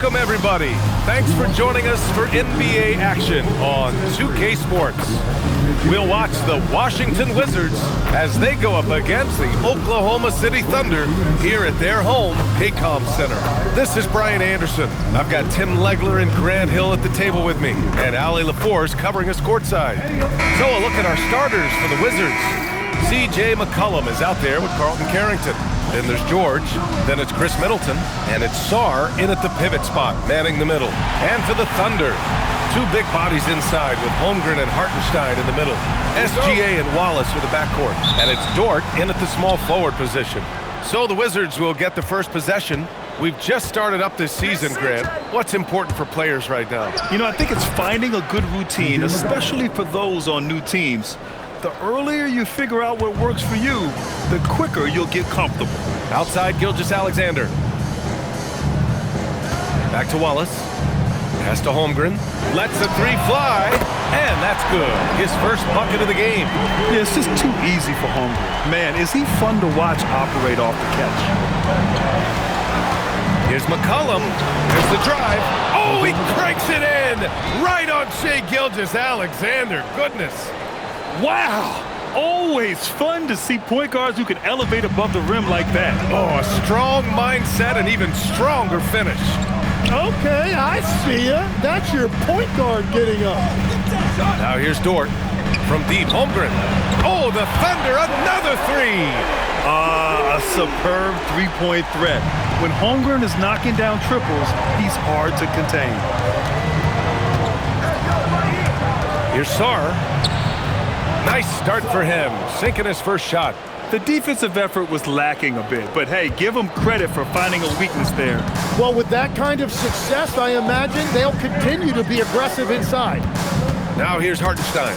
Welcome, everybody. Thanks for joining us for NBA action on 2K Sports. We'll watch the Washington Wizards as they go up against the Oklahoma City Thunder here at their home, Paycom Center. This is Brian Anderson. I've got Tim Legler and Grant Hill at the table with me, and Allie LaForce covering us courtside. So a look at our starters for the Wizards. C.J. McCollum is out there with Carlton Carrington. Then there's George, then it's Chris Middleton, and it's Sarr in at the pivot spot, manning the middle. And for the Thunder, two big bodies inside with Holmgren and Hartenstein in the middle. SGA and Wallace for the backcourt. And it's Dort in at the small forward position. So the Wizards will get the first possession. We've just started up this season, Grant. What's important for players right now? You know, I think it's finding a good routine, especially for those on new teams. The earlier you figure out what works for you, the quicker you'll get comfortable. Outside, Gilgeous-Alexander. Back to Wallace. Pass to Holmgren. Lets the three fly, and that's good. His first bucket of the game. Yeah, it's just too easy for Holmgren. Man, is he fun to watch operate off the catch. Here's McCollum. There's the drive. Oh, he cranks it in! Right on Shai Gilgeous-Alexander. Goodness. Wow! Always fun to see point guards who can elevate above the rim like that. Oh, a strong mindset and even stronger finish. Okay, I see ya. That's your point guard getting up. Now here's Dort from deep. Holmgren. Oh, the Thunder, another three. A superb three-point threat. When Holmgren is knocking down triples, he's hard to contain. Here's Sarr. Nice start for him, sinking his first shot. The defensive effort was lacking a bit, but hey, give them credit for finding a weakness there. Well, with that kind of success, I imagine they'll continue to be aggressive inside. Now here's Hartenstein.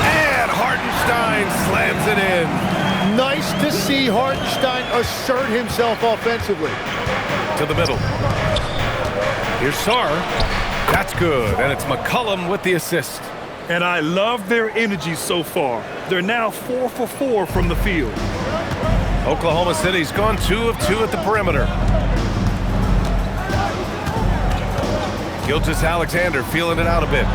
And Hartenstein slams it in. Nice to see Hartenstein assert himself offensively. To the middle. Here's Sarr. That's good, and it's McCollum with the assist. And I love their energy so far. They're now 4 for 4 from the field. Oklahoma City's gone 2 of 2 at the perimeter. Gilgeous-Alexander feeling it out a bit.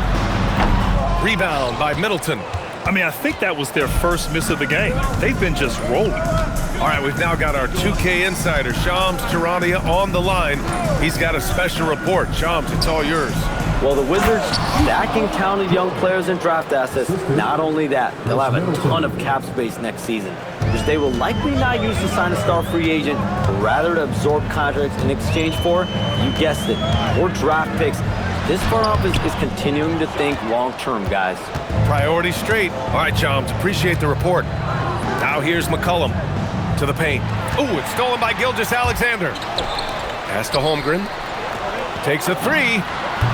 Rebound by Middleton. I mean, I think that was their first miss of the game. They've been just rolling. All right, we've now got our 2K insider, Shams Charania, on the line. He's got a special report. Shams, it's all yours. Well, the Wizards stacking talented young players and draft assets. Not only that, they'll have a ton of cap space next season, which they will likely not use to sign a star free agent, but rather to absorb contracts in exchange for, you guessed it, more draft picks. This front office is continuing to think long-term, guys. Priority straight. All right, Shams, appreciate the report. Now here's McCollum to the paint. Ooh, it's stolen by Gilgeous-Alexander. Pass to Holmgren. Takes a three.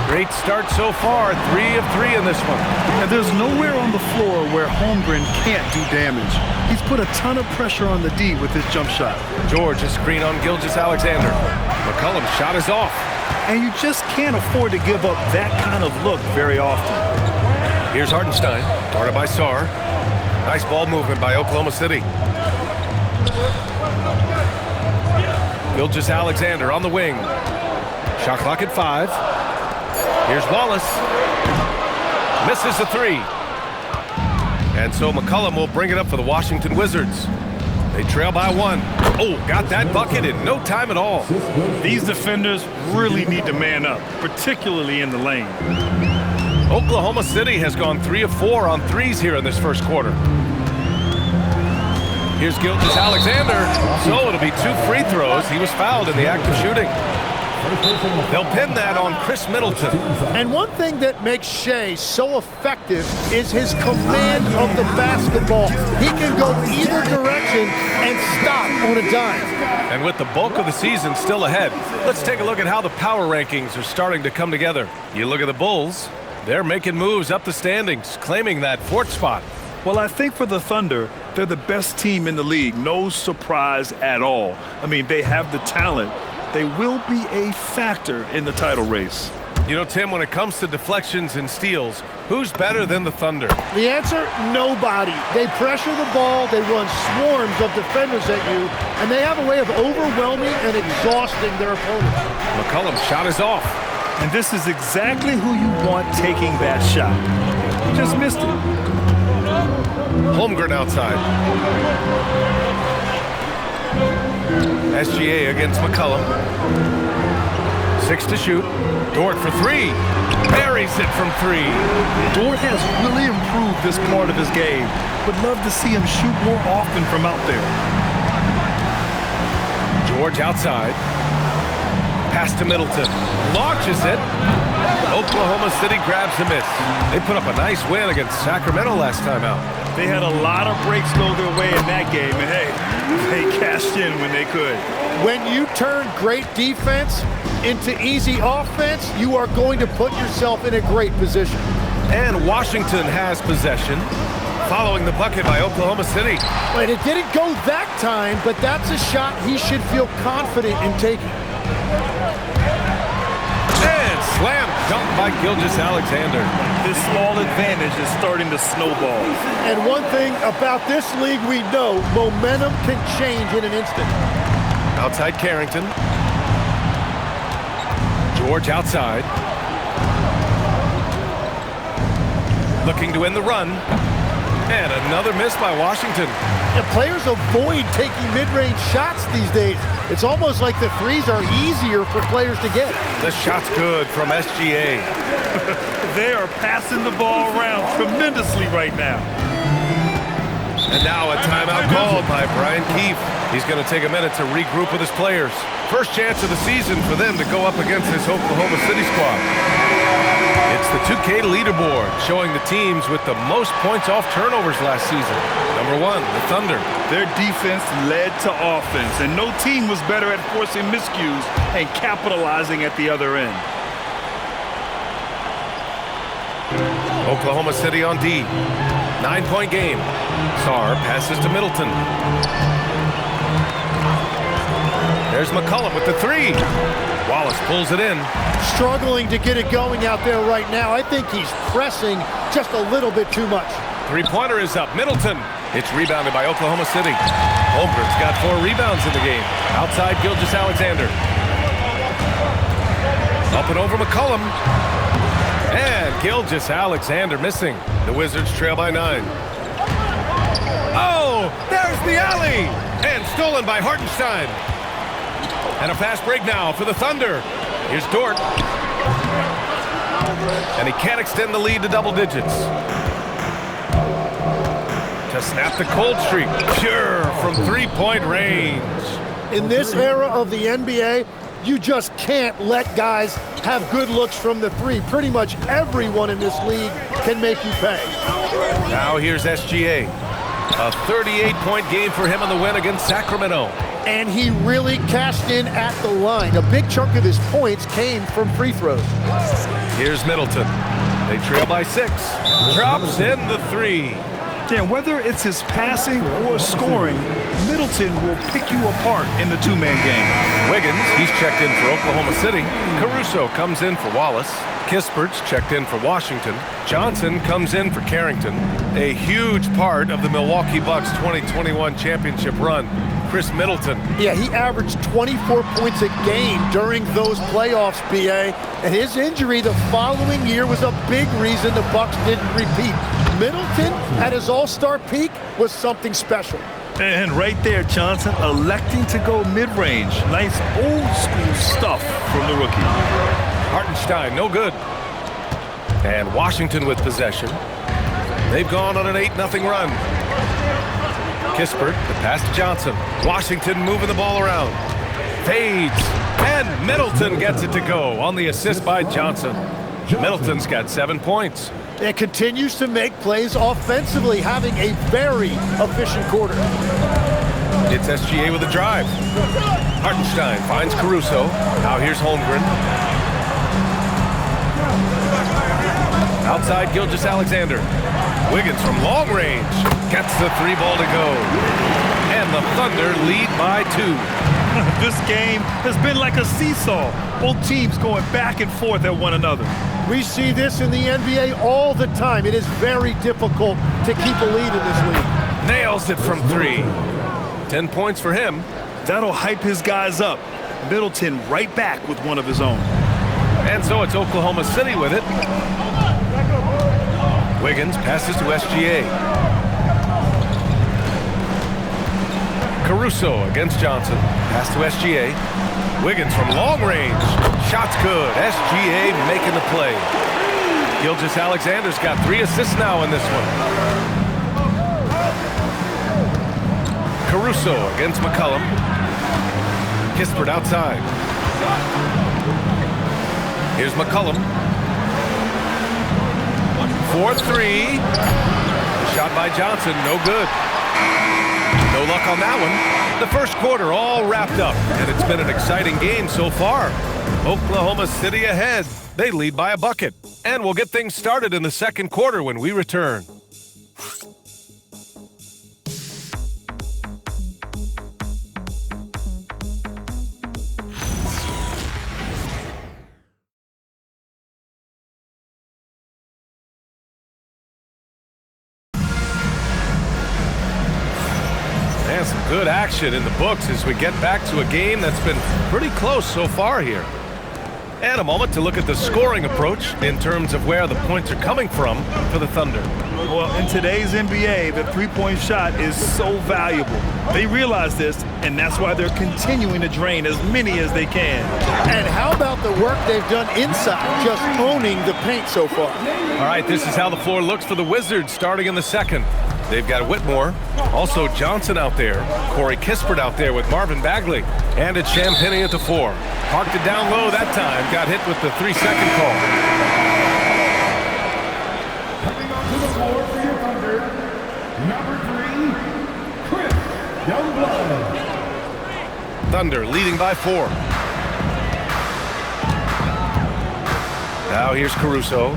Great start so far, 3 of 3 in this one. And there's nowhere on the floor where Holmgren can't do damage. He's put a ton of pressure on the D with his jump shot. George, a screen on Gilgeous-Alexander. McCollum's shot is off. And you just can't afford to give up that kind of look very often. Here's Hartenstein, guarded by Sarr. Nice ball movement by Oklahoma City. Gilgeous-Alexander on the wing. Shot clock at 5. Here's Wallace. Misses the three. And so McCollum will bring it up for the Washington Wizards. They trail by 1. Oh, got that bucket in no time at all. These defenders really need to man up, particularly in the lane. Oklahoma City has gone 3 of 4 on threes here in this first quarter. Here's Gilgeous-Alexander. So it'll be 2 free throws. He was fouled in the act of shooting. They'll pin that on Chris Middleton. And one thing that makes Shai so effective is his command of the basketball. He can go either direction and stop on a dime. And with the bulk of the season still ahead, let's take a look at how the power rankings are starting to come together. You look at the Bulls, they're making moves up the standings, claiming that 4th spot. Well, I think for the Thunder, they're the best team in the league. No surprise at all. I mean, they have the talent. They will be a factor in the title race. You know, Tim, when it comes to deflections and steals, who's better than the Thunder? The answer, nobody. They pressure the ball, they run swarms of defenders at you, and they have a way of overwhelming and exhausting their opponents. McCollum's shot is off. And this is exactly who you want taking that shot. He just missed it. Holmgren outside. SGA against McCollum. 6 to shoot. Dort for 3. Buries it from 3. Dort has really improved this part of his game. Would love to see him shoot more often from out there. George outside. Pass to Middleton. Launches it. Oklahoma City grabs the miss. They put up a nice win against Sacramento last time out. They had a lot of breaks go their way in that game, and hey, they cashed in when they could. When you turn great defense into easy offense, you are going to put yourself in a great position. And Washington has possession, following the bucket by Oklahoma City. But it didn't go that time, but that's a shot he should feel confident in taking. And slam dunk by Gilgeous-Alexander. This small advantage is starting to snowball. And one thing about this league we know, momentum can change in an instant. Outside Carrington. George outside. Looking to win the run. And another miss by Washington. The players avoid taking mid-range shots these days. It's almost like the threes are easier for players to get. The shot's good from SGA. They are passing the ball around tremendously right now. And now a timeout called by Brian Keefe. He's going to take a minute to regroup with his players. First chance of the season for them to go up against this Oklahoma City squad. It's the 2K leaderboard showing the teams with the most points off turnovers last season. Number 1, the Thunder. Their defense led to offense, and no team was better at forcing miscues and capitalizing at the other end. Oklahoma City on D. 9-point game. Sarr passes to Middleton. There's McCollum with the 3. Wallace pulls it in. Struggling to get it going out there right now. I think he's pressing just a little bit too much. Three-pointer is up. Middleton. It's rebounded by Oklahoma City. Holmgren's got 4 rebounds in the game. Outside Gilgeous-Alexander. Up and over McCollum. And Gilgeous-Alexander missing. The Wizards trail by 9. Oh, there's the alley. And stolen by Hartenstein. And a fast break now for the Thunder. Here's Dort. And he can't extend the lead to double digits. To snap the cold streak. Pure from three-point range. In this era of the NBA, you just can't let guys have good looks from the 3. Pretty much everyone in this league can make you pay. Now here's SGA. A 38-point game for him in the win against Sacramento. And he really cashed in at the line. A big chunk of his points came from free throws. Here's Middleton. They trail by 6. Drops in the 3. Yeah, whether it's his passing or scoring, Middleton will pick you apart in the two-man game. Wiggins, he's checked in for Oklahoma City. Caruso comes in for Wallace. Kispert's checked in for Washington. Johnson comes in for Carrington. A huge part of the Milwaukee Bucks 2021 championship run, Chris Middleton. Yeah, he averaged 24 points a game during those playoffs, BA. And his injury the following year was a big reason the Bucks didn't repeat. Middleton, at his all-star peak, was something special. And right there, Johnson electing to go mid-range. Nice old-school stuff from the rookie. Hartenstein, no good. And Washington with possession. They've gone on an 8-0 run. Kispert, the pass to Johnson. Washington moving the ball around. Fades. And Middleton gets it to go on the assist by Johnson. Middleton's got 7 points. It continues to make plays offensively, having a very efficient quarter. It's SGA with a drive. Hartenstein finds Caruso. Now here's Holmgren. Outside Gilgeous-Alexander. Wiggins from long range gets the 3 ball to go. And the Thunder lead by 2. This game has been like a seesaw. Both teams going back and forth at one another. We see this in the NBA all the time. It is very difficult to keep a lead in this league. Nails it from 3. 10 points for him. That'll hype his guys up. Middleton right back with one of his own. And so it's Oklahoma City with it. Wiggins passes to SGA. Caruso against Johnson. Pass to SGA. Wiggins from long range. Shot's good. SGA making the play. Gilgeous-Alexander's got 3 assists now in this one. Caruso against McCollum. Kispert outside. Here's McCollum. 4-3. Shot by Johnson, no good. No luck on that one. The first quarter all wrapped up, and it's been an exciting game so far. Oklahoma City ahead. They lead by a bucket. And we'll get things started in the second quarter when we return. And some good action in the books as we get back to a game that's been pretty close so far here. And a moment to look at the scoring approach in terms of where the points are coming from for the Thunder. Well, in today's NBA, the three-point shot is so valuable. They realize this, and that's why they're continuing to drain as many as they can. And how about the work they've done inside, just owning the paint so far? All right, this is how the floor looks for the Wizards starting in the second. They've got Whitmore, also Johnson out there, Corey Kispert out there with Marvin Bagley, and it's Champagnie at the 4. Parked it down low that time, got hit with the 3-second call. Coming onto the floor for your Thunder, number 3, Chris Youngblood. Thunder leading by 4. Now here's Caruso.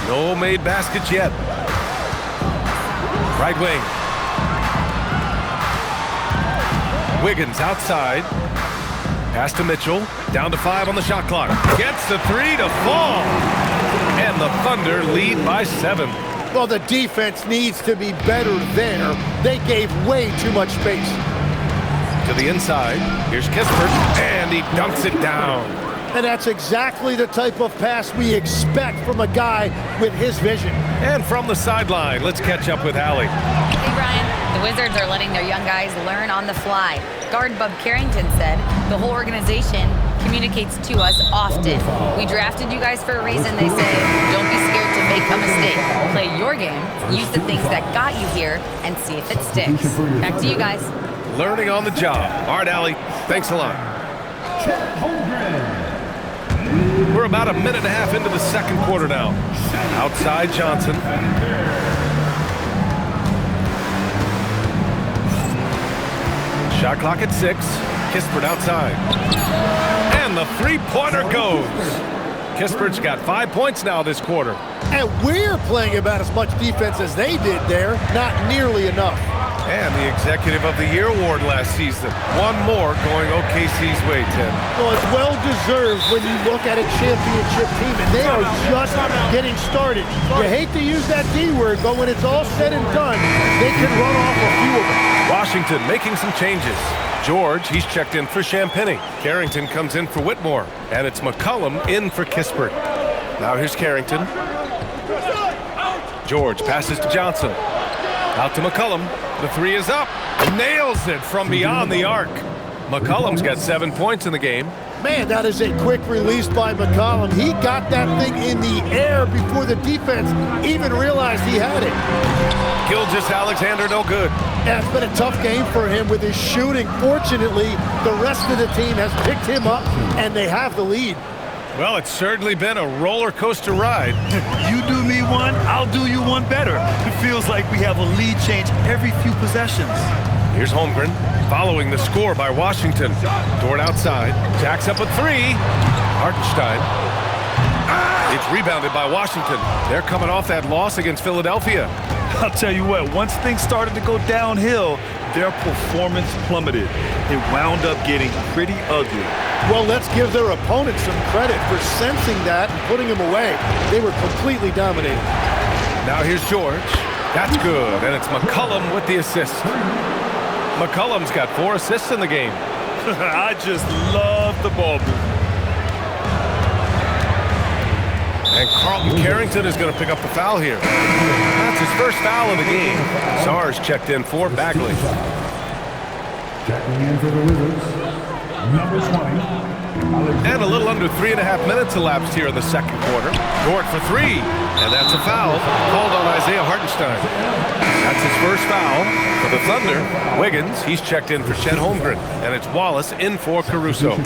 No made baskets yet. Right wing. Wiggins outside. Pass to Mitchell. Down to 5 on the shot clock. Gets the 3 to fall. And the Thunder lead by 7. Well, the defense needs to be better there. They gave way too much space. To the inside. Here's Kispert. And he dunks it down. And that's exactly the type of pass we expect from a guy with his vision. And from the sideline, let's catch up with Allie. Hey, Brian. The Wizards are letting their young guys learn on the fly. Guard Bub Carrington said the whole organization communicates to us often. We drafted you guys for a reason, they say. Don't be scared to make a mistake. Play your game, use the things that got you here, and see if it sticks. Back to you guys. Learning on the job. All right, Allie. Thanks a lot. We're about a minute and a half into the second quarter now. Outside Johnson. Shot clock at 6. Kispert outside. And the three-pointer goes. Kispert's got 5 points now this quarter. And we're playing about as much defense as they did there. Not nearly enough. And the Executive of the Year award last season. One more going OKC's way, Tim. Well, it's well-deserved when you look at a championship team, and they are just getting started. You hate to use that D word, but when it's all said and done, they can run off a few of them. Washington making some changes. George, he's checked in for Champagnie. Carrington comes in for Whitmore. And it's McCollum in for Kispert. Now here's Carrington. George passes to Johnson. Out to McCollum. The 3 is up. Nails it from beyond the arc. McCollum's got 7 points in the game. Man, that is a quick release by McCollum. He got that thing in the air before the defense even realized he had it. Gilgeous-Alexander no good. Yeah, it's been a tough game for him with his shooting. Fortunately, the rest of the team has picked him up, and they have the lead. Well, it's certainly been a roller coaster ride. You do me one, I'll do you one better. It feels like we have a lead change every few possessions. Here's Holmgren following the score by Washington. Dort outside. Jacks up a 3. Hartenstein. It's rebounded by Washington. They're coming off that loss against Philadelphia. I'll tell you what, once things started to go downhill, their performance plummeted. It wound up getting pretty ugly. Well, let's give their opponent some credit for sensing that and putting him away. They were completely dominated. Now here's George. That's good, and it's McCollum with the assist. McCollum's got 4 assists in the game. I just love the ball movement. And Carlton Carrington is going to pick up the foul here. That's his first foul of the game. Sars checked in for Bagley. Checking in for the Wizards, number 20. And a little under 3.5 minutes elapsed here in the second quarter. Dort for 3, and that's a foul called on Isaiah Hartenstein. That's his first foul for the Thunder. Wiggins, he's checked in for Chet Holmgren, and it's Wallace in for Caruso.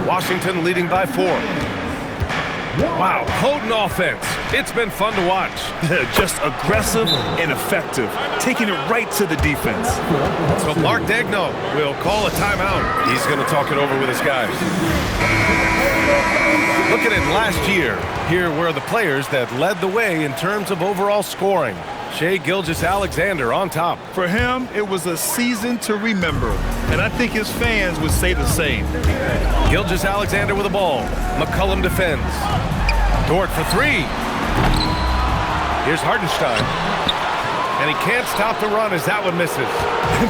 Washington leading by 4. Wow, potent offense. It's been fun to watch. Just aggressive and effective, taking it right to the defense. So Mark Daigneault will call a timeout. He's going to talk it over with his guys. Looking at last year, here were the players that led the way in terms of overall scoring. Shai Gilgeous-Alexander on top. For him, it was a season to remember, and I think his fans would say the same. Gilgeous-Alexander with the ball. McCollum defends. Dort for 3. Here's Hartenstein. And he can't stop the run as that one misses.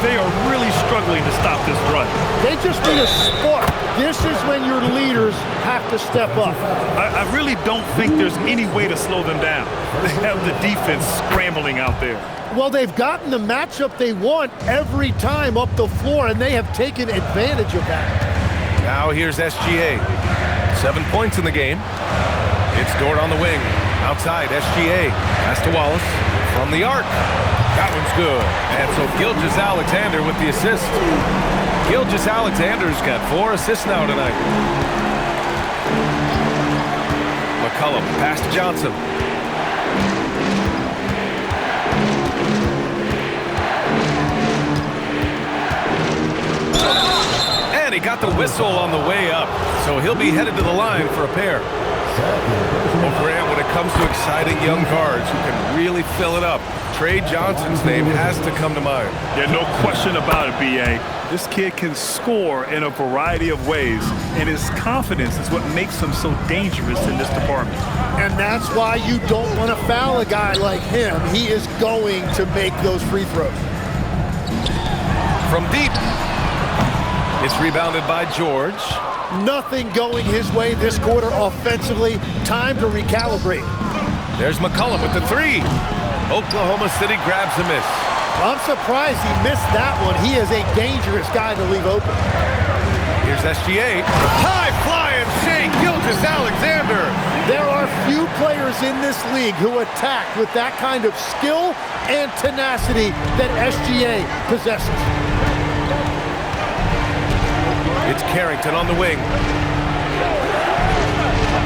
They are really struggling to stop this run. They just need a spark. This is when your leaders have to step up. I really don't think there's any way to slow them down. They have the defense scrambling out there. Well, they've gotten the matchup they want every time up the floor, and they have taken advantage of that. Now here's SGA. 7 points in the game. It's Dort on the wing. Outside, SGA. Pass to Wallace. From the arc. That one's good. And so Gilgeous-Alexander with the assist. Gilgeous-Alexander's got 4 assists now tonight. McCollum, pass to Johnson. And he got the whistle on the way up. So he'll be headed to the line for a pair. Well, Grant, when it comes to exciting young guards who can really fill it up, Trey Johnson's name has to come to mind. Yeah, no question about it, B.A. This kid can score in a variety of ways, and his confidence is what makes him so dangerous in this department. And that's why you don't want to foul a guy like him. He is going to make those free throws. From deep. It's rebounded by George. Nothing going his way this quarter offensively. Time to recalibrate. There's McCollum with the 3. Oklahoma City grabs a miss. I'm surprised he missed that one. He is a dangerous guy to leave open. Here's SGA. High flying Shai Gilgeous-Alexander. There are few players in this league who attack with that kind of skill and tenacity that SGA possesses. It's Carrington on the wing.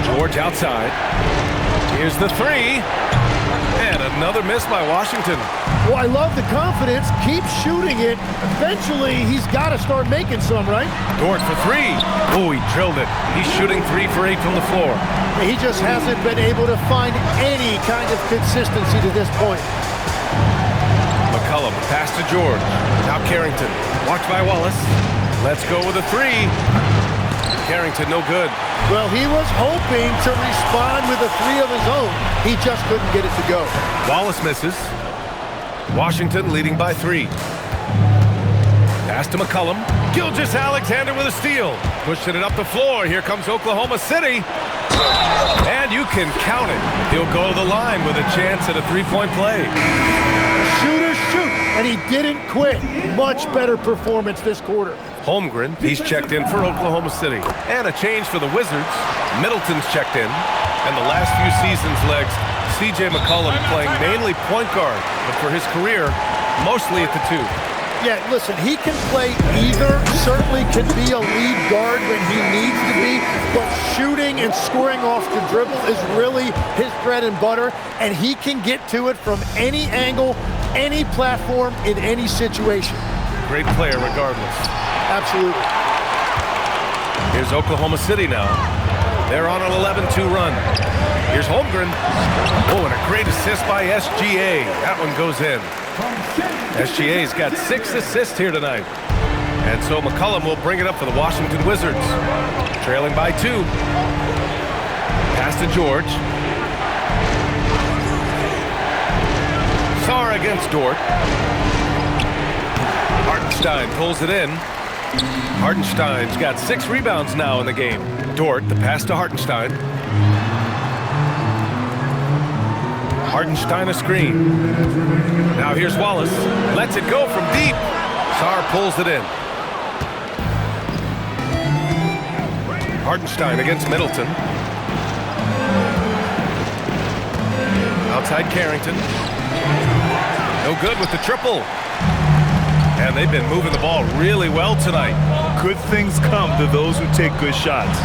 George outside. Here's the 3. And another miss by Washington. Well, I love the confidence. Keep shooting it. Eventually, he's got to start making some, right? Dort for 3. Oh, he drilled it. He's shooting 3 for 8 from the floor. He just hasn't been able to find any kind of consistency to this point. McCollum, pass to George. Now Carrington. Watched by Wallace. Let's go with a 3. Carrington, no good. Well, he was hoping to respond with a 3 of his own. He just couldn't get it to go. Wallace misses. Washington leading by 3. Pass to McCollum. Gilgeous-Alexander with a steal. Pushing it up the floor. Here comes Oklahoma City. And you can count it. He'll go to the line with a chance at a 3-point play. Shooters shoot, and he didn't quit. Much better performance this quarter. Holmgren, he's checked in for Oklahoma City. And a change for the Wizards. Middleton's checked in. And the last few seasons' legs, C.J. McCollum playing mainly point guard, but for his career, mostly at the 2. Yeah, listen, he can play either, certainly can be a lead guard when he needs to be, but shooting and scoring off the dribble is really his bread and butter, and he can get to it from any angle, any platform, in any situation. Great player regardless. Absolutely. Here's Oklahoma City now. They're on an 11-2 run. Here's Holmgren. Oh, and a great assist by SGA. That one goes in. SGA's got 6 assists here tonight. And so McCollum will bring it up for the Washington Wizards. Trailing by 2. Pass to George. Sarr against Dort. Hartenstein pulls it in. Hartenstein's got 6 rebounds now in the game. Dort, the pass to Hartenstein. Hartenstein a screen. Now here's Wallace. Lets it go from deep. Sarr pulls it in. Hartenstein against Middleton. Outside Carrington. No good with the triple. And they've been moving the ball really well tonight. Good things come to those who take good shots.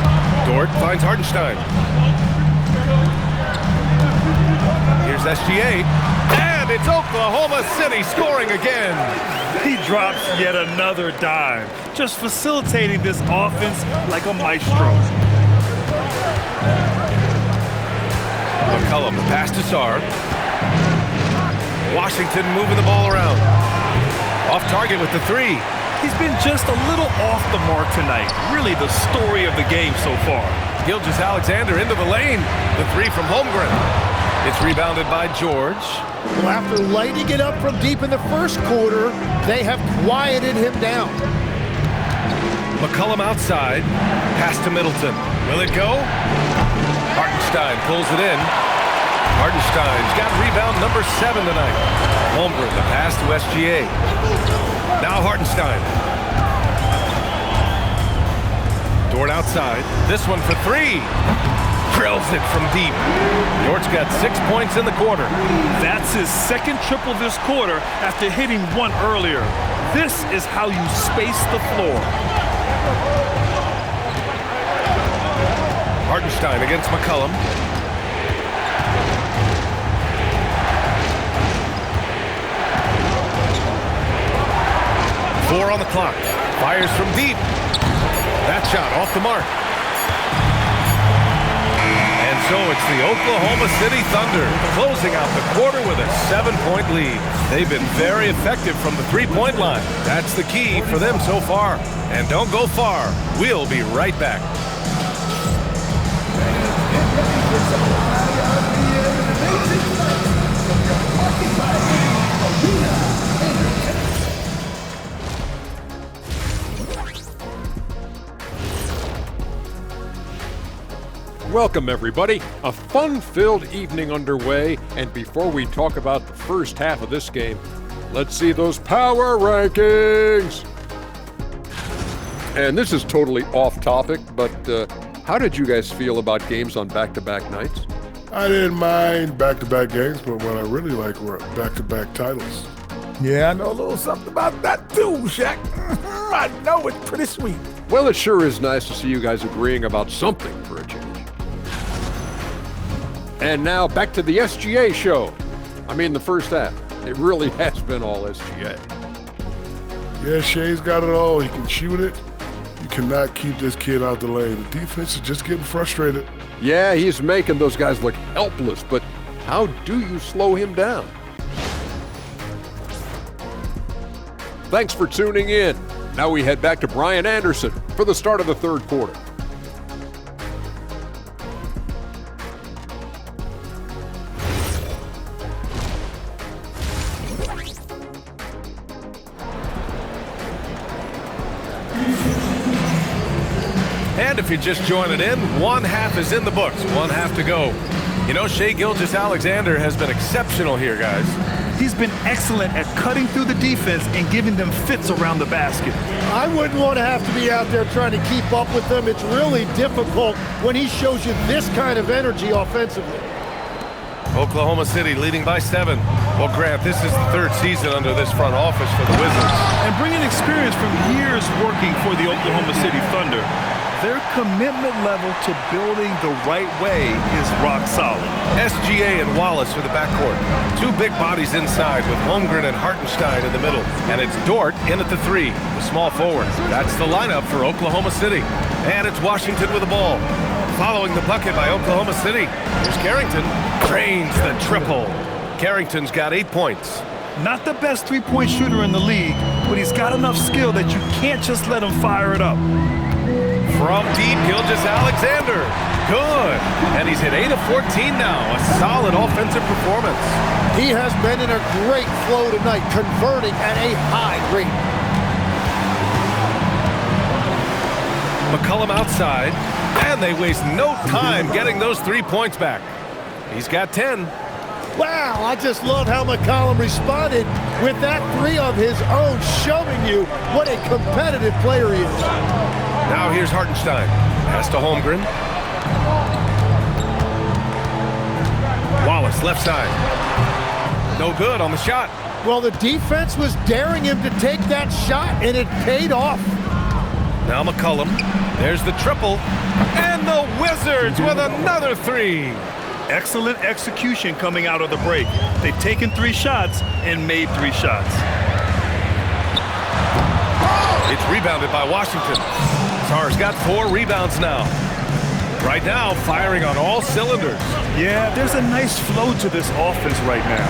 Dort finds Hartenstein. Here's SGA. And it's Oklahoma City scoring again. He drops yet another dime, just facilitating this offense like a maestro. McCollum, pass to Sarr. Washington moving the ball around. Off target with the 3. He's been just a little off the mark tonight. Really the story of the game so far. Gilgeous-Alexander into the lane. The 3 from Holmgren. It's rebounded by George. Well, after lighting it up from deep in the first quarter, they have quieted him down. McCollum outside. Pass to Middleton. Will it go? Hartenstein pulls it in. Hartenstein's got rebound number 7 tonight. Holmgren, the pass to SGA. Now Hartenstein. Dort outside. This one for 3. Drills it from deep. Dort's got 6 points in the quarter. That's his second triple this quarter after hitting 1 earlier. This is how you space the floor. Hartenstein against McCollum. Four on the clock. Fires from deep. That shot off the mark. And so it's the Oklahoma City Thunder closing out the quarter with a 7-point lead. They've been very effective from the 3-point line. That's the key for them so far. And don't go far. We'll be right back. Welcome, everybody. A fun-filled evening underway, and before we talk about the first half of this game, let's see those power rankings. And this is totally off topic, but how did you guys feel about games on back-to-back nights? I didn't mind back-to-back games, but what I really like were back-to-back titles. Yeah, I know a little something about that too, Shaq. I know it's pretty sweet. Well, it sure is nice to see you guys agreeing about something for a change. And now back to the SGA show. I mean, the first half. It really has been all SGA. Yeah, Shea's got it all. He can shoot it. You cannot keep this kid out the lane. The defense is just getting frustrated. Yeah, he's making those guys look helpless, but how do you slow him down? Thanks for tuning in. Now we head back to Brian Anderson for the start of the third quarter. And if you're just joining in, one half is in the books, one half to go. You know, Shai Gilgeous-Alexander has been exceptional here, guys. He's been excellent at cutting through the defense and giving them fits around the basket. I wouldn't want to have to be out there trying to keep up with him. It's really difficult when he shows you this kind of energy offensively. Oklahoma City leading by 7. Well, Grant, this is the third season under this front office for the Wizards. And bringing experience from years working for the Oklahoma City Thunder, their commitment level to building the right way is rock solid. SGA and Wallace for the backcourt. 2 big bodies inside with Holmgren and Hartenstein in the middle. And it's Dort in at the 3, the small forward. That's the lineup for Oklahoma City. And it's Washington with the ball. following the bucket by Oklahoma City. Here's Carrington. Drains the triple. Carrington's got 8 points. Not the best three-point shooter in the league, but he's got enough skill that you can't just let him fire it up. From deep, Gilgeous-Alexander. Good. And he's hit 8 of 14 now. A solid offensive performance. He has been in a great flow tonight, converting at a high rate. McCollum outside, and they waste no time getting those 3 points back. He's got 10. Wow, I just love how McCollum responded with that 3 of his own, showing you what a competitive player he is. Now here's Hartenstein. Pass to Holmgren. Wallace, left side. No good on the shot. Well, the defense was daring him to take that shot, and it paid off. Now McCollum. There's the triple. And the Wizards with another 3. Excellent execution coming out of the break. They've taken 3 shots and made 3 shots. It's rebounded by Washington. Sarr's got 4 rebounds now. Right now, firing on all cylinders. Yeah, there's a nice flow to this offense right now.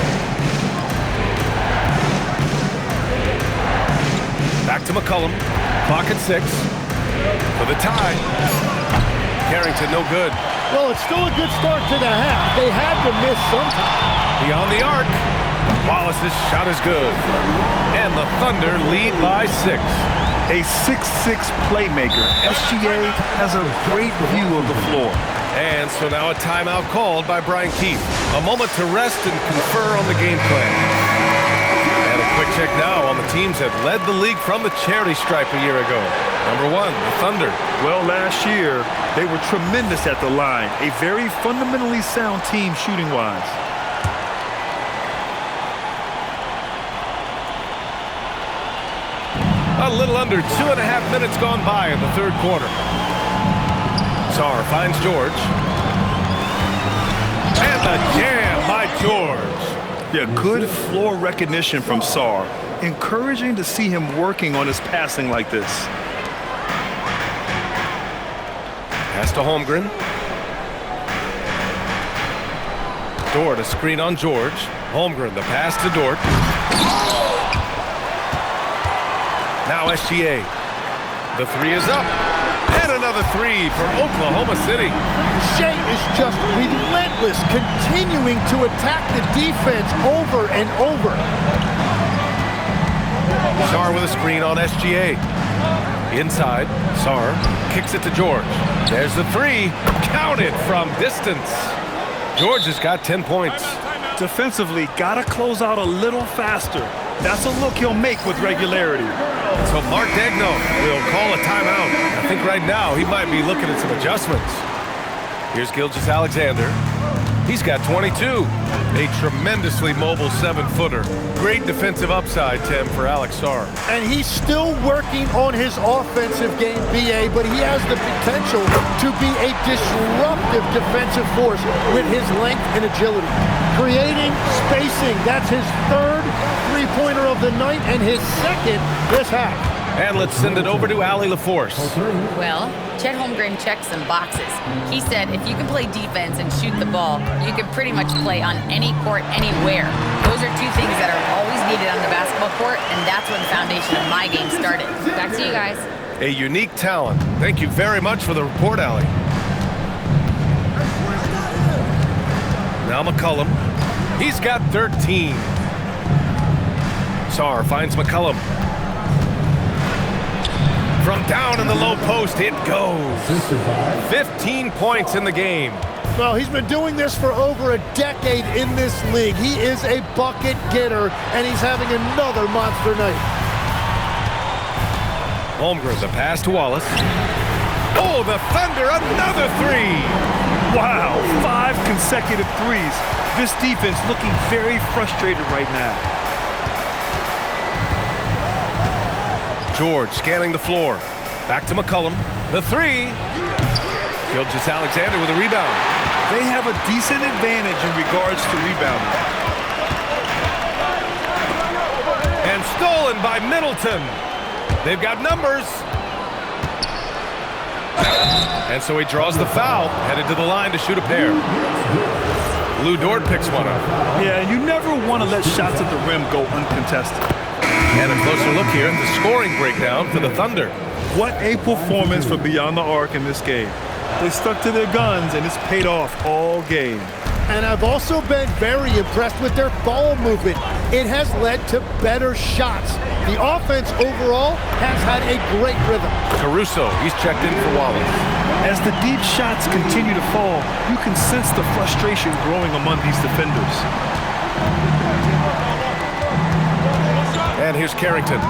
Back to McCollum. Clock at 6. For the tie. Carrington, no good. Well, it's still a good start to the half. They had to miss sometime. Beyond the arc. Wallace's shot is good. And the Thunder lead by 6. A 6'6" playmaker. SGA has a great view of the floor. And so now a timeout called by Brian Keefe. A moment to rest and confer on the game plan. And a quick check now on the teams that led the league from the charity stripe a year ago. Number 1, the Thunder. Well, last year, they were tremendous at the line. A very fundamentally sound team shooting-wise. A little under 2.5 minutes gone by in the third quarter. Sarr finds George. And the jam by George. Yeah, good floor recognition from Sarr. Encouraging to see him working on his passing like this. Pass to Holmgren. Dort, a screen on George. Holmgren, the pass to Dort. Now SGA. The 3 is up. And another 3 for Oklahoma City. Shea is just relentless, continuing to attack the defense over and over. Sarr with a screen on SGA. Inside, Sarr kicks it to George. There's the 3. Counted from distance. George has got 10 points. Defensively, gotta close out a little faster. That's a look he'll make with regularity. So Mark Degno will call a timeout. I think right now he might be looking at some adjustments. Here's Gilgeous-Alexander. He's got 22. A tremendously mobile 7-footer. Great defensive upside, Tim, for Alex Sarr. And he's still working on his offensive game, BA, but he has the potential to be a disruptive defensive force with his length and agility. Creating spacing, that's his 3rd three-pointer of the night and his 2nd this half. And let's send it over to Allie LaForce. Well, Chet Holmgren checked some boxes. He said if you can play defense and shoot the ball, you can pretty much play on any court, anywhere. Those are 2 things that are always needed on the basketball court, and that's when the foundation of my game started. Back to you guys. A unique talent. Thank you very much for the report, Allie. Now McCollum. He's got 13. Sarr finds McCollum. From down in the low post, it goes. 15 points in the game. Well, he's been doing this for over a decade in this league. He is a bucket getter, and he's having another monster night. Holmgren, the pass to Wallace. Oh, the Thunder, another 3. Wow, 5 consecutive threes. This defense looking very frustrated right now. George scanning the floor. Back to McCollum. The 3. Gilgeous-Alexander with a rebound. They have a decent advantage in regards to rebounding. And stolen by Middleton. They've got numbers. And so he draws the foul, headed to the line to shoot a pair. Lou Dort picks one up. Yeah, and you never want to let shots at the rim go uncontested. And a closer look here at the scoring breakdown for the Thunder. What a performance for Beyond the Arc in this game. They stuck to their guns, and it's paid off all game. And I've also been very impressed with their ball movement. It has led to better shots. The offense overall has had a great rhythm. Caruso, he's checked in for Wallace. As the deep shots continue to fall, you can sense the frustration growing among these defenders. And here's Carrington.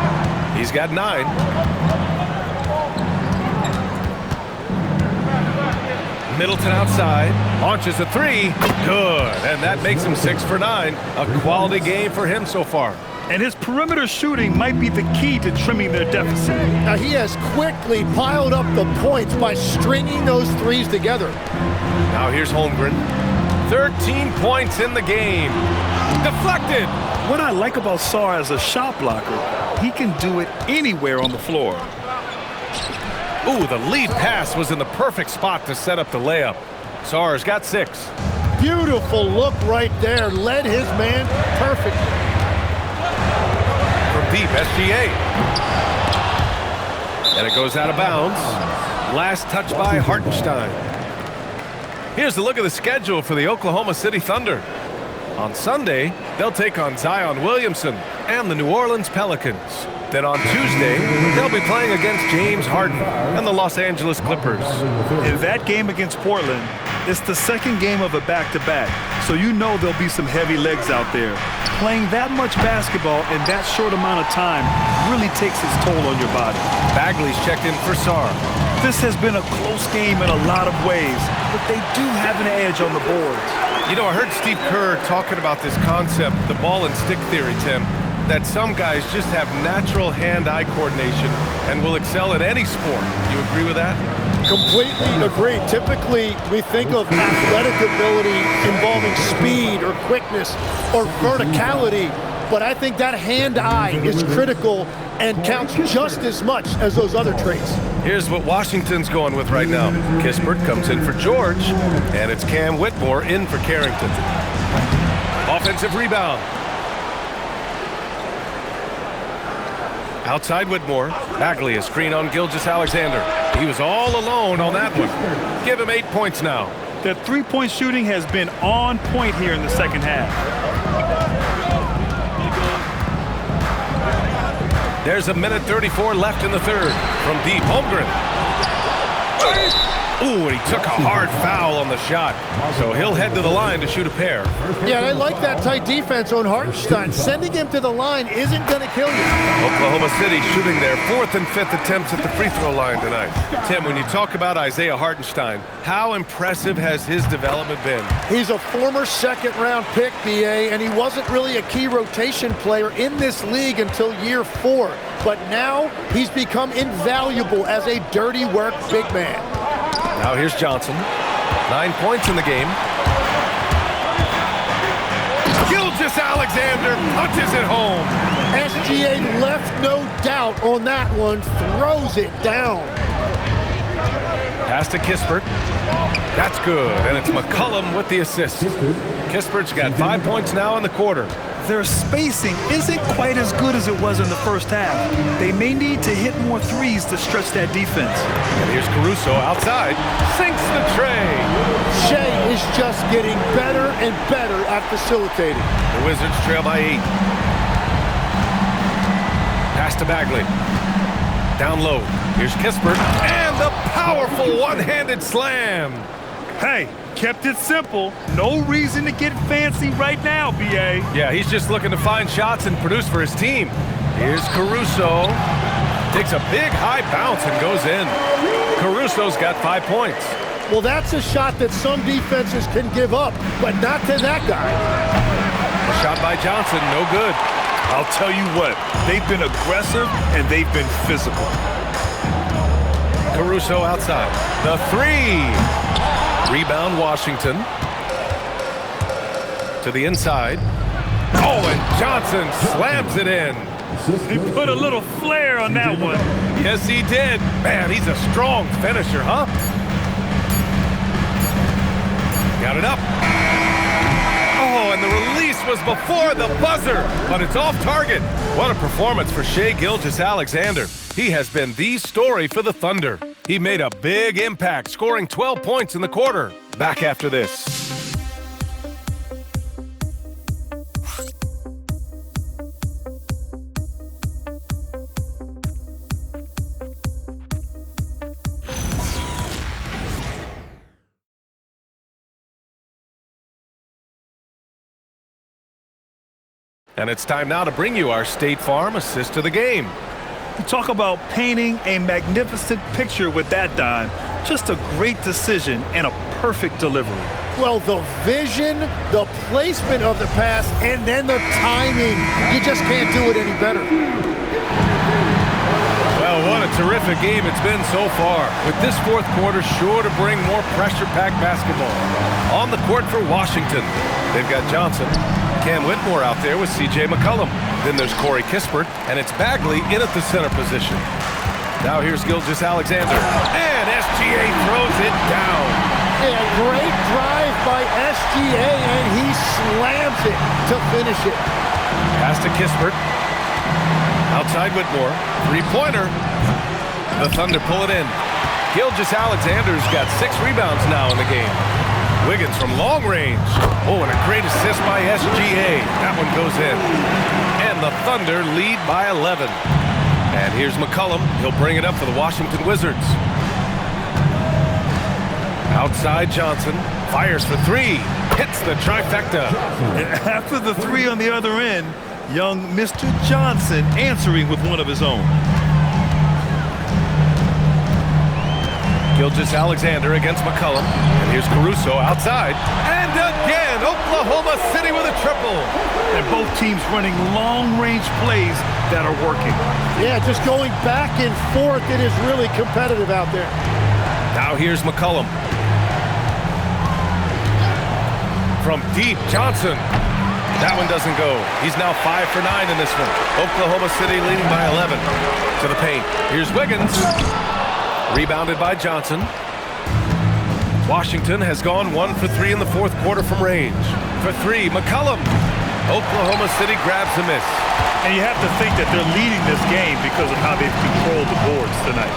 He's got 9. Middleton outside, launches a 3, good, and that makes him 6 for 9. A quality game for him so far. And his perimeter shooting might be the key to trimming their deficit. Now he has quickly piled up the points by stringing those threes together. Now here's Holmgren. 13 points in the game. Deflected. What I like about Sarr as a shot blocker, he can do it anywhere on the floor. Ooh, the lead pass was in the perfect spot to set up the layup. Sarr's got 6. Beautiful look right there. Led his man perfectly. From deep, SGA. And it goes out of bounds. Last touch by Hartenstein. Here's a look at the schedule for the Oklahoma City Thunder. On Sunday, they'll take on Zion Williamson and the New Orleans Pelicans. Then on Tuesday, they'll be playing against James Harden and the Los Angeles Clippers. In that game against Portland, it's the second game of a back-to-back, so you know there'll be some heavy legs out there. Playing that much basketball in that short amount of time really takes its toll on your body. Bagley's checked in for Sarr. This has been a close game in a lot of ways, but they do have an edge on the boards. You know, I heard Steve Kerr talking about this concept, the ball and stick theory, Tim, that some guys just have natural hand-eye coordination and will excel at any sport. You agree with that? Completely agree. Typically, we think of athletic ability involving speed or quickness or verticality, but I think that hand-eye is critical and counts just as much as those other traits. Here's what Washington's going with right now. Kispert comes in for George, and it's Cam Whitmore in for Carrington. Offensive rebound. Outside Whitmore. Bagley, a screen on Gilgeous-Alexander. He was all alone on that one. Give him 8 points now. Their three-point shooting has been on point here in the second half. There's 1:34 left in the third. From deep, Holmgren. Ooh, and he took a hard foul on the shot. So he'll head to the line to shoot a pair. Yeah, and I like that tight defense on Hartenstein. Sending him to the line isn't going to kill you. Oklahoma City shooting their 4th and 5th attempts at the free throw line tonight. Tim, when you talk about Isaiah Hartenstein, how impressive has his development been? He's a former second-round pick, BA, and he wasn't really a key rotation player in this league until year 4. But now he's become invaluable as a dirty work big man. Now here's Johnson. 9 points in the game. Gilgeous-Alexander punches it home. SGA left no doubt on that one, throws it down. Pass to Kispert. That's good, and it's McCollum with the assist. Kispert's got 5 points now in the quarter. Their spacing isn't quite as good as it was in the first half. They may need to hit more threes to stretch that defense. And here's Caruso outside. Sinks the tray. Shea is just getting better and better at facilitating. The Wizards trail by 8. Pass to Bagley. Down low. Here's Kispert. And the powerful one-handed slam. Hey, kept it simple. No reason to get fancy right now, B.A. Yeah, he's just looking to find shots and produce for his team. Here's Caruso. Takes a big high bounce and goes in. Caruso's got 5 points. Well, that's a shot that some defenses can give up, but not to that guy. A shot by Johnson, no good. I'll tell you what, they've been aggressive and they've been physical. Caruso outside. The 3. Rebound Washington. To the inside. Oh, and Johnson slams it in. He put a little flair on that one. Yes, he did. Man, he's a strong finisher, huh? Got it up. Oh, and the release was before the buzzer, but it's off target. What a performance for Shai Gilgeous-Alexander. He has been the story for the Thunder. He made a big impact, scoring 12 points in the quarter. Back after this. And it's time now to bring you our State Farm assist to the game. You talk about painting a magnificent picture with that, Don. Just a great decision and a perfect delivery. Well, the vision, the placement of the pass, and then the timing. You just can't do it any better. Well, what a terrific game it's been so far, with this fourth quarter sure to bring more pressure-packed basketball. On the court for Washington, they've got Johnson. Cam Whitmore out there with C.J. McCollum. Then there's Corey Kispert, and it's Bagley in at the center position. Now here's Gilgeous-Alexander, and SGA throws it down. A great drive by SGA, and he slams it to finish it. Pass to Kispert. Outside Whitmore, three-pointer. The Thunder pull it in. Gilgeous-Alexander's got 6 rebounds now in the game. Wiggins from long range. Oh, and a great assist by SGA. That one goes in. And the Thunder lead by 11. And here's McCollum. He'll bring it up for the Washington Wizards. Outside Johnson. Fires for 3. Hits the trifecta. And after the 3 on the other end, young Mr. Johnson answering with one of his own. Gilgeous-Alexander against McCollum. And here's Caruso outside. And again, Oklahoma City with a triple. And both teams running long-range plays that are working. Yeah, just going back and forth. It is really competitive out there. Now here's McCollum. From deep, Johnson. That one doesn't go. He's now 5 for 9 in this one. Oklahoma City leading by 11. To the paint. Here's Wiggins. Rebounded by Johnson. Washington has gone 1 for 3 in the fourth quarter from range. For 3, McCollum. Oklahoma City grabs a miss. And you have to think that they're leading this game because of how they've controlled the boards tonight.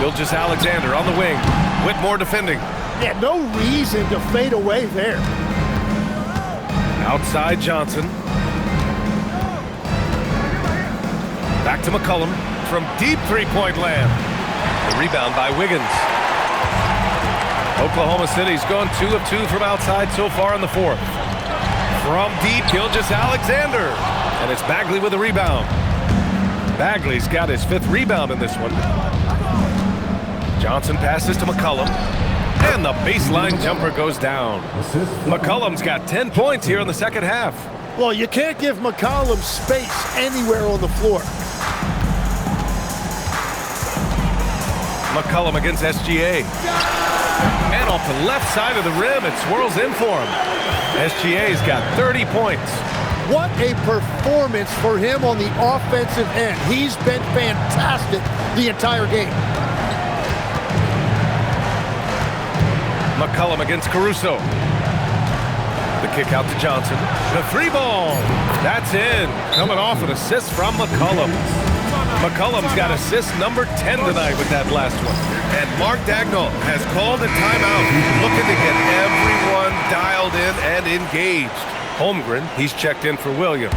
Gilgeous-Alexander on the wing. Whitmore defending. Yeah, no reason to fade away there. Outside Johnson. Back to McCollum from deep three-point land. The rebound by Wiggins. Oklahoma City's gone 2 of 2 from outside so far in the fourth. From deep, Gilgeous-Alexander. And it's Bagley with a rebound. Bagley's got his 5th rebound in this one. Johnson passes to McCollum. And the baseline jumper goes down. McCollum's got 10 points here in the second half. Well, you can't give McCollum space anywhere on the floor. McCollum against SGA. And off the left side of the rim, it swirls in for him. SGA's got 30 points. What a performance for him on the offensive end. He's been fantastic the entire game. McCollum against Caruso. The kick out to Johnson. The 3-ball. That's in. Coming off an assist from McCollum. McCollum's got assist number 10 tonight with that last one. And Mark Dagnall has called a timeout, looking to get everyone dialed in and engaged. Holmgren, he's checked in for Williams.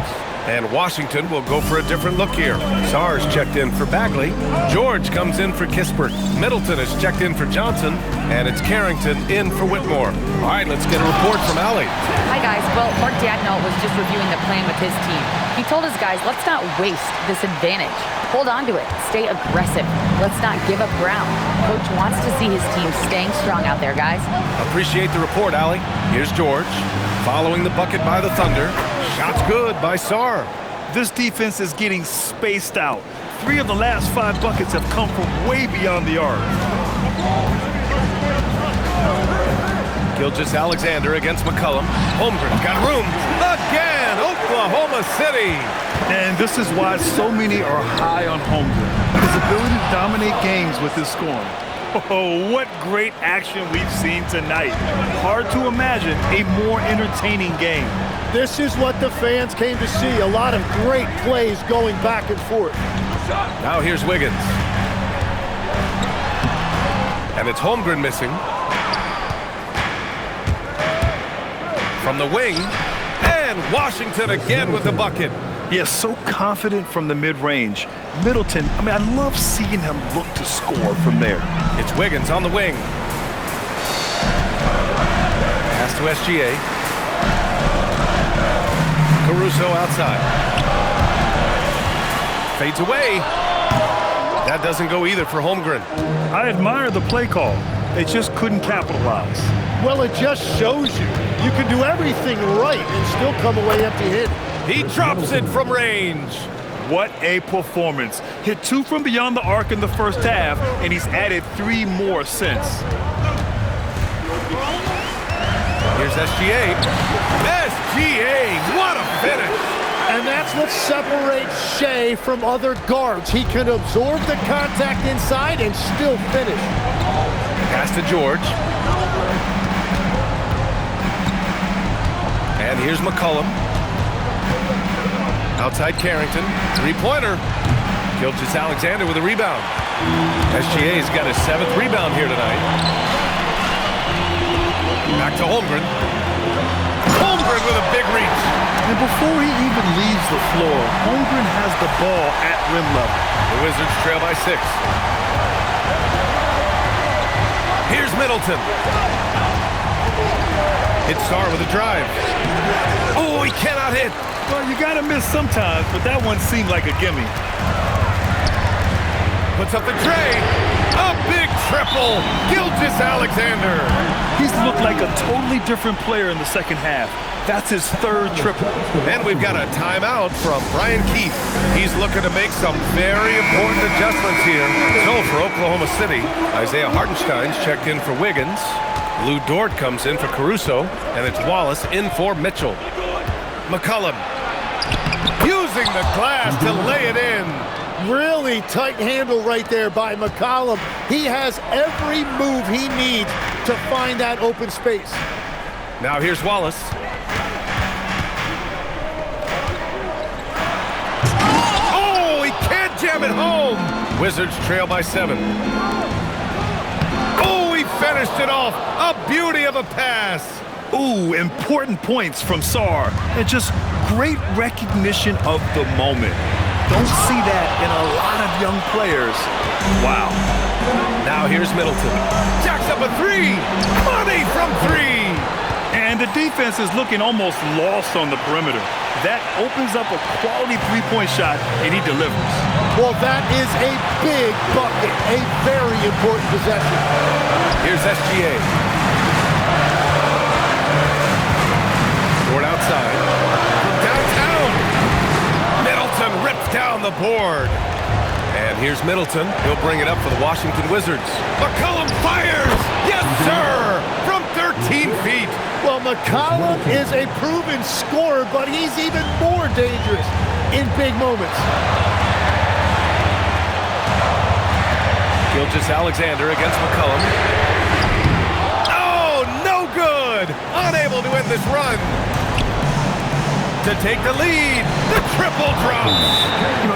And Washington will go for a different look here. Sarr's checked in for Bagley. George comes in for Kispert. Middleton is checked in for Johnson. And it's Carrington in for Whitmore. All right, let's get a report from Allie. Hi, guys. Well, Mark Dagnall was just reviewing the plan with his team. He told his guys, let's not waste this advantage. Hold on to it. Stay aggressive. Let's not give up ground. Coach wants to see his team staying strong out there, guys. Appreciate the report, Allie. Here's George. Following the bucket by the Thunder. Shots good by Sarr. This defense is getting spaced out. 3 of the last 5 buckets have come from way beyond the arc. Gilgeous-Alexander against McCollum. Holmgren's got room. Again! Oklahoma City. And this is why so many are high on Holmgren. His ability to dominate games with his scoring. Oh, what great action we've seen tonight. Hard to imagine a more entertaining game. This is what the fans came to see. A lot of great plays going back and forth. Now here's Wiggins. And it's Holmgren missing. From the wing. And Washington again with the bucket. He is so confident from the mid-range. Middleton, I love seeing him look to score from there. It's Wiggins on the wing. Pass to SGA. Caruso outside. Fades away. That doesn't go either for Holmgren. I admire the play call. They just couldn't capitalize. Well, it just shows you can do everything right and still come away empty-handed. He drops it from range. What a performance. Hit 2 from beyond the arc in the first half, and he's added 3 more since. Here's SGA. SGA, what a finish. And that's what separates Shea from other guards. He can absorb the contact inside and still finish. Pass to George. And here's McCollum. Outside Carrington. Three-pointer. Gilgeous-Alexander with a rebound. SGA's got his 7th rebound here tonight. Back to Holmgren. Holmgren with a big reach. And before he even leaves the floor, Holmgren has the ball at rim level. The Wizards trail by 6. Here's Middleton. Hits Star with a drive. Oh, he cannot hit. Well, you gotta miss sometimes, but that one seemed like a gimme. Puts up the tray. A big triple. Gilgeous-Alexander. He's looked like a totally different player in the second half. That's his 3rd triple. And we've got a timeout from Brian Keith. He's looking to make some very important adjustments here. So for Oklahoma City, Isaiah Hartenstein's checked in for Wiggins. Lou Dort comes in for Caruso. And it's Wallace in for Mitchell. McCollum using the glass to lay it in. Really tight handle right there by McCollum. He has every move he needs to find that open space. Now here's Wallace. Oh, he can't jam it home. Wizards trail by 7. Oh, he finished it off. A beauty of a pass. Ooh, important points from Sar. And just great recognition of the moment. Don't see that in a lot of young players. Wow. Now here's Middleton. Jacks up a 3. Money from 3. And the defense is looking almost lost on the perimeter. That opens up a quality 3-point shot, and he delivers. Well, that is a big bucket, a very important possession. Here's SGA. Dort outside. From downtown. Middleton rips down the board. And here's Middleton. He'll bring it up for the Washington Wizards. McCollum fires! Yes, sir! From 13 feet. Well, McCollum is a proven scorer, but he's even more dangerous in big moments. Gilgeous-Alexander against McCollum. Oh, no good! Unable to end this run. To take the lead, the triple drops.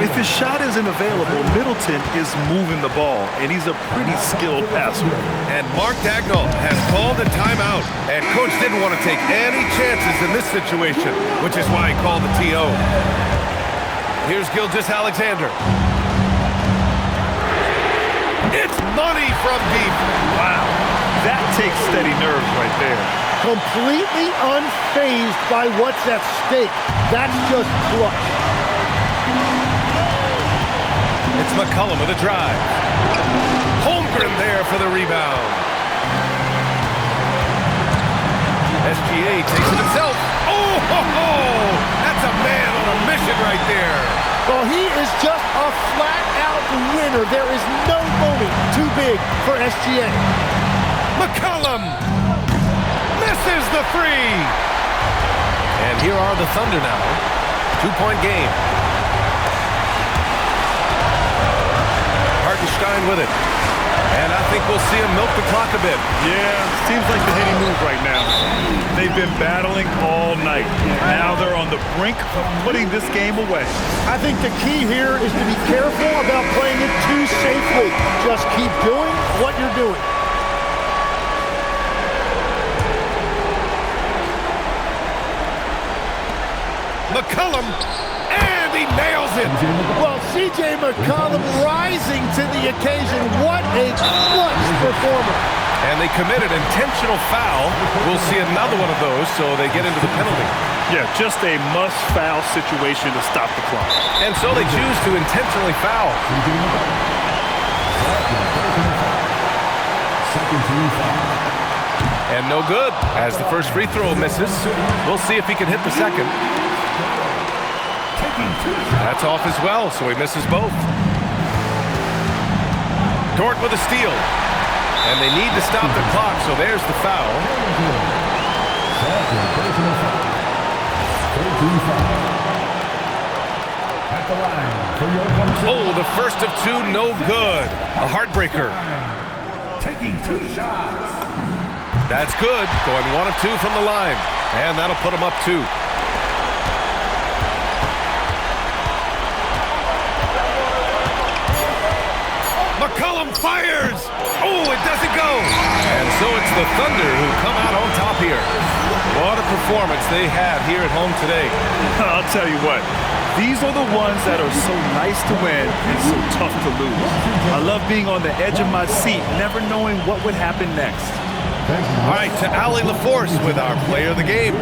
If his shot isn't available, Middleton is moving the ball, and he's a pretty skilled passer. And Mark Dagnall has called a timeout, and Coach didn't want to take any chances in this situation, which is why he called the TO. Here's Gilgeous-Alexander. It's money from deep. Wow, that takes steady nerves right there. Completely unfazed by what's at stake. That's just clutch. It's McCollum with a drive. Holmgren there for the rebound. SGA takes it himself. Oh, ho, ho! That's a man on a mission right there. Well, he is just a flat-out winner. There is no moment too big for SGA. McCollum misses the 3. And here are the Thunder now. 2-point game. Hartenstein with it. And I think we'll see him milk the clock a bit. Yeah, seems like the hitting move right now. They've been battling all night. Now they're on the brink of putting this game away. I think the key here is to be careful about playing it too safely. Just keep doing what you're doing. McCollum, and he nails it. Well, C.J. McCollum rising to the occasion. What a clutch performer. And they committed intentional foul. We'll see another one of those, so they get into the penalty. Yeah, just a must-foul situation to stop the clock. And so they choose to intentionally foul. And no good, as the first free throw misses. We'll see if he can hit the second. That's off as well, so he misses both. Dort with a steal. And they need to stop the clock, so there's the foul. Oh, the first of two, no good. A heartbreaker. Taking 2 shots. That's good. Going 1 of 2 from the line. And that'll put him up 2. McCollum fires! Oh, it doesn't go! And so it's the Thunder who come out on top here. What a performance they had here at home today. I'll tell you what, these are the ones that are so nice to win and so tough to lose. I love being on the edge of my seat, never knowing what would happen next. All right, to Ali LaForce with our player of the game.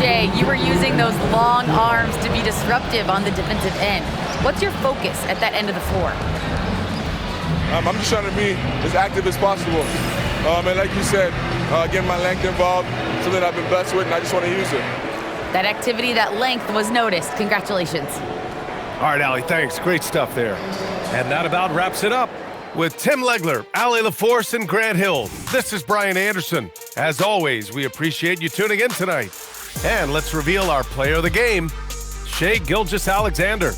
Shea, you were using those long arms to be disruptive on the defensive end. What's your focus at that end of the floor? I'm just trying to be as active as possible. And like you said, getting my length involved, something I've been blessed with, and I just want to use it. That activity, that length was noticed. Congratulations. All right, Ali, thanks. Great stuff there. And that about wraps it up. With Tim Legler, Ali LaForce, and Grant Hill, this is Brian Anderson. As always, we appreciate you tuning in tonight. And let's reveal our player of the game, Shea Gilgeous-Alexander.